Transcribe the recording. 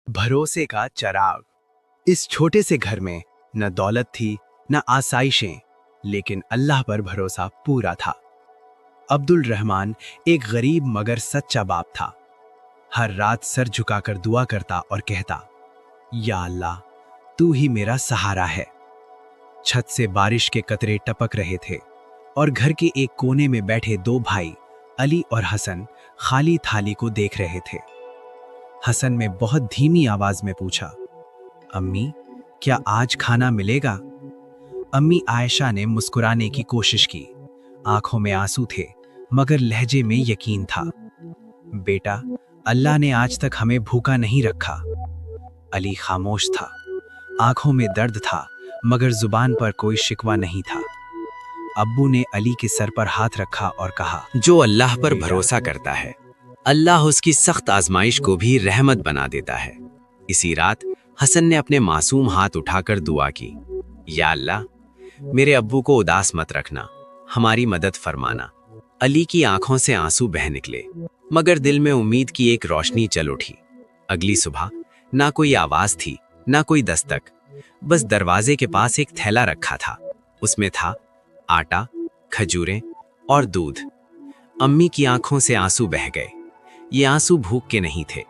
भरोसे का चराग। इस छोटे से घर में न दौलत थी न आसाइशें, लेकिन अल्लाह पर भरोसा पूरा था। अब्दुल रहमान एक गरीब मगर सच्चा बाप था। हर रात सर झुकाकर दुआ करता और कहता, या अल्लाह, तू ही मेरा सहारा है। छत से बारिश के कतरे टपक रहे थे और घर के एक कोने में बैठे दो भाई अली और हसन खाली थाली को देख रहे थे। हसन ने बहुत धीमी आवाज में पूछा, अम्मी, क्या आज खाना मिलेगा? अम्मी आयशा ने मुस्कुराने की कोशिश की। आंखों में आंसू थे मगर लहजे में यकीन था। बेटा, अल्लाह ने आज तक हमें भूखा नहीं रखा। अली खामोश था। आंखों में दर्द था मगर जुबान पर कोई शिकवा नहीं था। अब्बू ने अली के सर पर हाथ रखा और कहा, जो अल्लाह पर भरोसा करता है, अल्लाह उसकी सख्त आजमाइश को भी रहमत बना देता है। इसी रात हसन ने अपने मासूम हाथ उठाकर दुआ की, या अल्लाह, मेरे अब्बू को उदास मत रखना, हमारी मदद फरमाना। अली की आंखों से आंसू बह निकले मगर दिल में उम्मीद की एक रोशनी जल उठी। अगली सुबह ना कोई आवाज थी ना कोई दस्तक, बस दरवाजे के पास एक थैला रखा था। उसमें था आटा, खजूरें और दूध। अम्मी की आंखों से आंसू बह गए। ये आंसू भूख के नहीं थे,